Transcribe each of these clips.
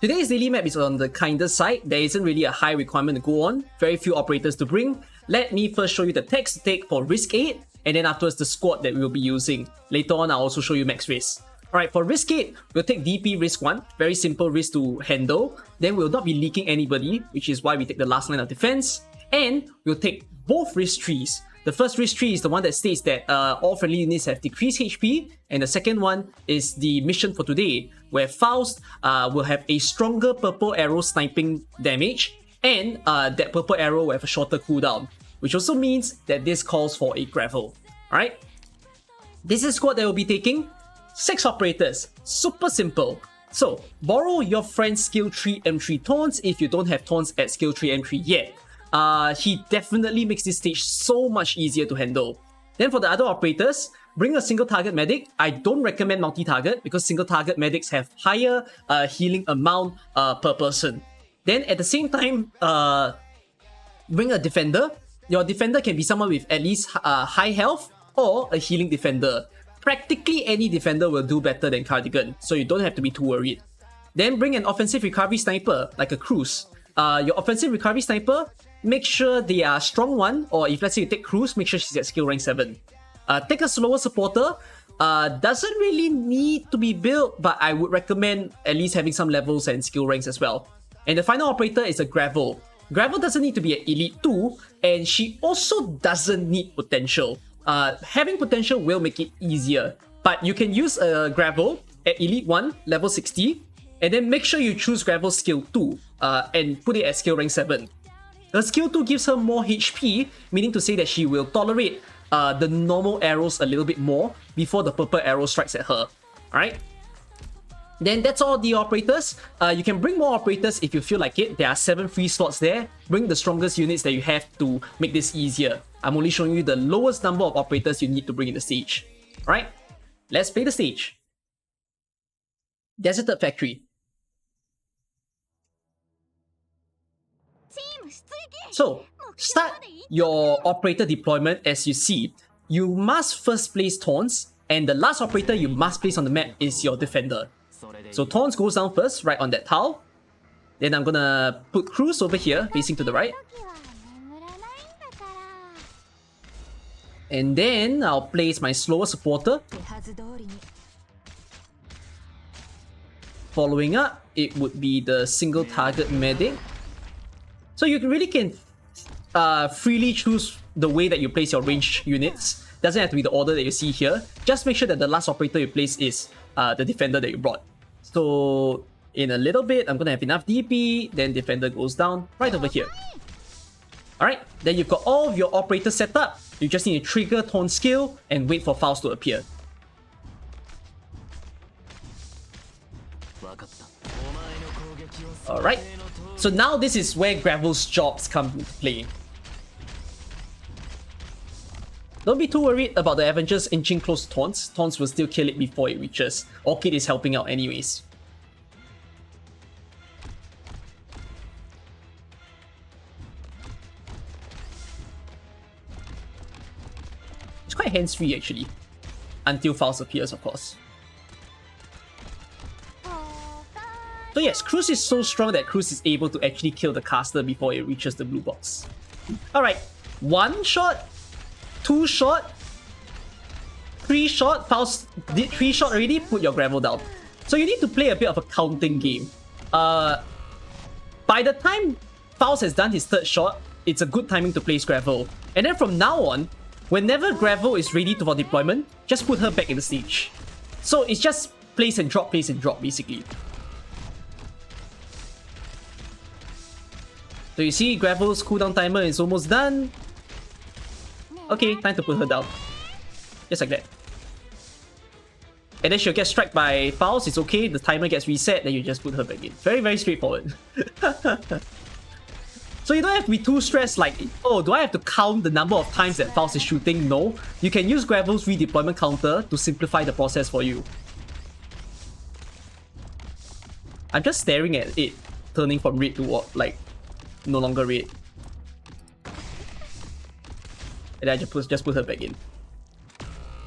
Today's daily map is on the kinder side. There isn't really a high requirement to go on, very few operators to bring. Let me first show you the text to take for risk 8, and then afterwards the squad that we'll be using. Later on, I'll also show you max risk. Alright, for risk 8, we'll take DP risk 1, very simple risk to handle. Then we'll not be leaking anybody, which is why we take the last line of defense. And we'll take both risk trees. The first risk tree is the one that states that all friendly units have decreased HP, and the second one is the mission for today, where Faust will have a stronger purple arrow sniping damage, and that purple arrow will have a shorter cooldown, which also means that this calls for a gravel. Alright? This is the squad that we'll be taking. 6 operators. Super simple. So, borrow your friend's skill tree M3 taunts if you don't have taunts at skill tree M3 yet. He definitely makes this stage so much easier to handle. Then for the other operators, bring a single target medic. I don't recommend multi-target because single target medics have higher healing amount per person. Then at the same time, bring a defender. Your defender can be someone with at least high health or a healing defender. Practically any defender will do better than Cardigan, so you don't have to be too worried. Then bring an offensive recovery sniper, like a Cruise. Your offensive recovery sniper, make sure they are strong 1, or if let's say you take Cruise, make sure she's at skill rank 7. Take a slower supporter. Doesn't really need to be built, but I would recommend at least having some levels and skill ranks as well. And the final operator is a Gravel. Gravel doesn't need to be at Elite 2, and she also doesn't need potential. Having potential will make it easier, but you can use a Gravel at Elite 1, level 60, and then make sure you choose Gravel skill 2 and put it at skill rank 7. The skill 2 gives her more HP, meaning to say that she will tolerate the normal arrows a little bit more before the purple arrow strikes at her. Alright? Then that's all the operators. You can bring more operators if you feel like it. There are 7 free slots there. Bring the strongest units that you have to make this easier. I'm only showing you the lowest number of operators you need to bring in the stage. Alright? Let's play the stage. Deserted Factory. So, start your operator deployment as you see. You must first place taunts, and the last operator you must place on the map is your defender. So taunts goes down first, right on that tile. Then I'm gonna put Cruise over here, facing to the right. And then I'll place my slower supporter. Following up, it would be the single target medic. So you really can freely choose the way that you place your ranged units. Doesn't have to be the order that you see here. Just make sure that the last operator you place is the defender that you brought. So in a little bit, I'm gonna have enough DP, then defender goes down right over here. Alright, then you've got all of your operators set up. You just need to trigger taunt skill and wait for Faust to appear. Alright, so now this is where Gravel's jobs come into play. Don't be too worried about the Avengers inching close to Taunts. Taunts will still kill it before it reaches. Orchid is helping out anyways. It's quite hands-free actually. Until Faust appears, of course. So yes, Cruise is so strong that Cruise is able to actually kill the caster before it reaches the blue box. Alright, 1 shot, 2 shot, 3 shot. Faust did 3 shot already, put your Gravel down. So you need to play a bit of a counting game. By the time Faust has done his 3rd shot, it's a good timing to place Gravel. And then from now on, whenever Gravel is ready for deployment, just put her back in the stage. So it's just place and drop basically. So you see Gravel's cooldown timer is almost done. Okay, time to put her down. Just like that. And then she'll get struck by Faust, it's okay, the timer gets reset, then you just put her back in. Very, very straightforward. So you don't have to be too stressed like, oh, do I have to count the number of times that Faust is shooting? No. You can use Gravel's redeployment counter to simplify the process for you. I'm just staring at it turning from red to what, like, no longer red. And then I just put her back in.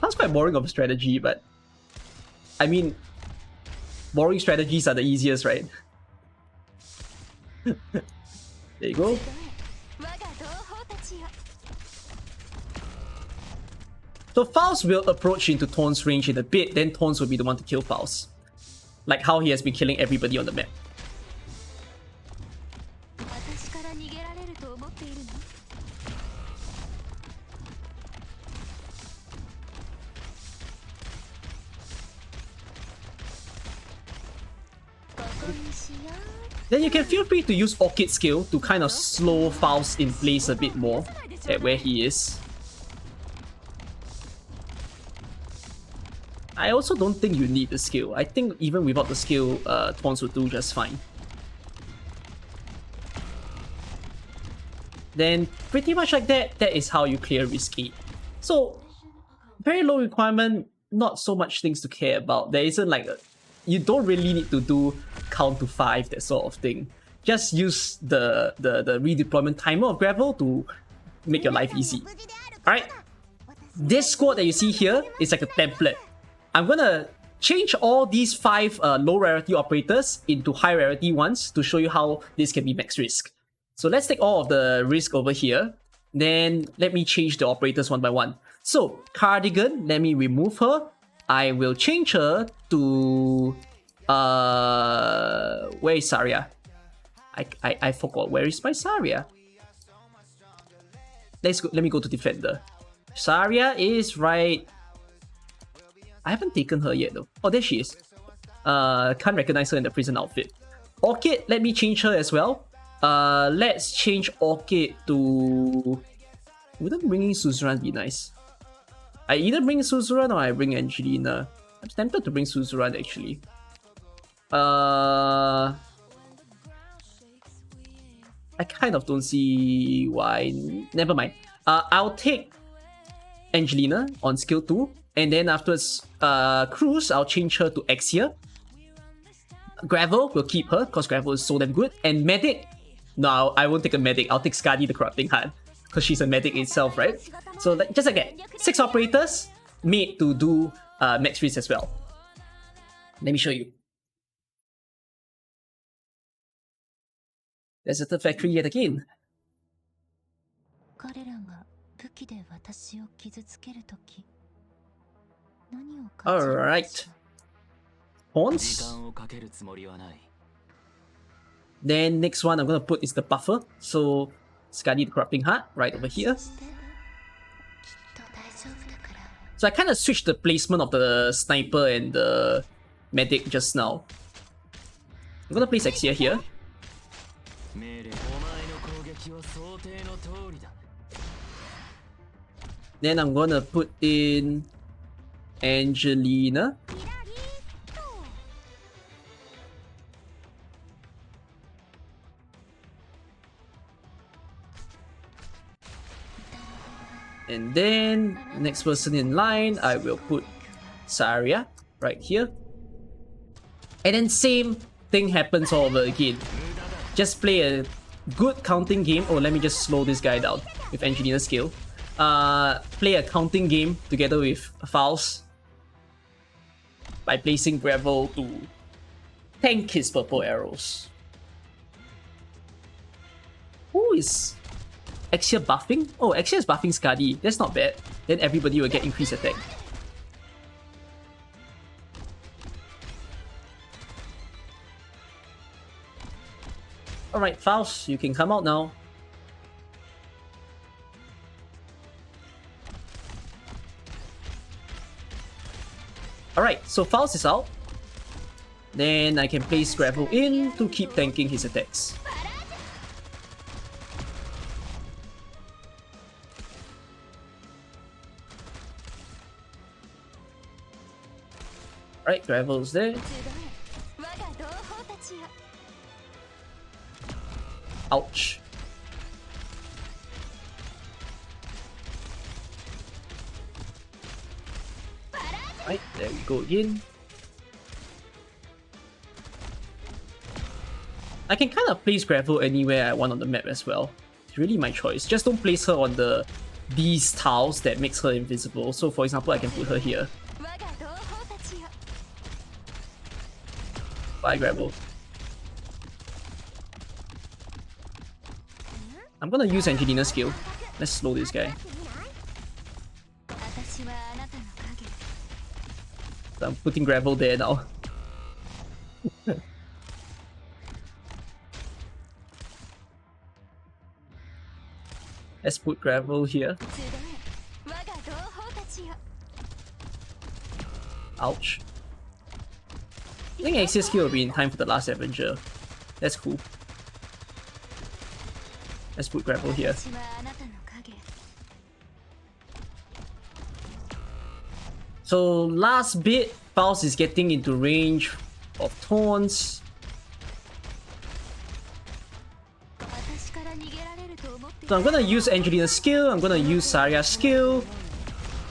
Sounds quite boring of a strategy, but I mean, boring strategies are the easiest, right? There you go. So Faust will approach into Thorn's range in a bit, then Thorns will be the one to kill Faust. Like how he has been killing everybody on the map. Then you can feel free to use Orchid skill to kind of slow Faust in place a bit more at where he is. I also don't think you need the skill. I think even without the skill, Thorns will do just fine. Then pretty much like that, that is how you clear risk 8. So very low requirement, not so much things to care about. There isn't like you don't really need to do count to 5, that sort of thing. Just use the redeployment timer of Gravel to make your life easy. Alright, this squad that you see here is like a template. I'm gonna change all these 5 low rarity operators into high rarity ones to show you how this can be max risk. So let's take all of the risk over here. Then let me change the operators one by one. So Cardigan, let me remove her. I will change her to where is Saria? I forgot where is my Saria. Let me go to Defender. Saria is right. I haven't taken her yet though. Oh, there she is. Can't recognize her in the prison outfit. Orchid, let me change her as well. Let's change Orchid to... Wouldn't bringing Suzerain be nice? I either bring Suzerain or I bring Angelina. I'm tempted to bring Suzerain actually. I kind of don't see why. Never mind. I'll take Angelina on skill 2. And then afterwards, Cruz, I'll change her to Exia. Gravel, we'll keep her because Gravel is so damn good. And Medic, no, I won't take a Medic. I'll take Skadi the Corrupting Heart because she's a Medic itself, right? So just like that, 6 operators made to do max risk as well. Let me show you. There's a third factory yet again. Alright. Horns. Then next one I'm gonna put is the buffer. So Skadi the Corrupting Heart right over here. So I kind of switched the placement of the sniper and the medic just now. I'm gonna place Exia here. Then I'm gonna put in Angelina. And then next person in line, I will put Saria right here. And then same thing happens all over again. Just play a good counting game. Oh, let me just slow this guy down with Engineer skill. Play a counting game together with Faust by placing Gravel to tank his purple arrows. Who is Exia buffing? Oh, Exia is buffing Skadi. That's not bad. Then everybody will get increased attack. Alright, Faust, you can come out now. Alright, so Faust is out. Then I can place Gravel in to keep tanking his attacks. Alright, Gravel's there. Ouch. Right, there we go again. I can kind of place Gravel anywhere I want on the map as well. It's really my choice. Just don't place her on these tiles that makes her invisible. So for example, I can put her here. Bye, Gravel. I'm gonna use Angelina's skill. Let's slow this guy. So I'm putting gravel there now. Let's put gravel here. Ouch. I think Axia's skill will be in time for the last Avenger. That's cool. Let's put gravel here. So last bit, Faust is getting into range of taunts. So I'm gonna use Angelina's skill, I'm gonna use Saria's skill.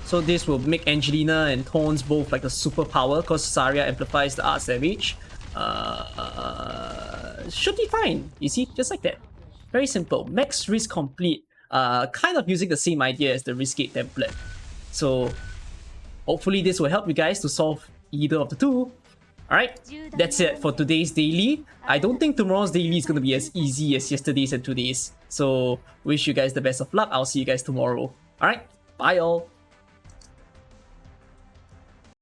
So this will make Angelina and taunts both like a superpower because Saria amplifies the arts damage. Should be fine, you see, just like that. Very simple. Max risk complete. Kind of using the same idea as the risk gate template. So hopefully this will help you guys to solve either of the two. Alright, that's it for today's daily. I don't think tomorrow's daily is going to be as easy as yesterday's and today's. So wish you guys the best of luck. I'll see you guys tomorrow. Alright, bye all.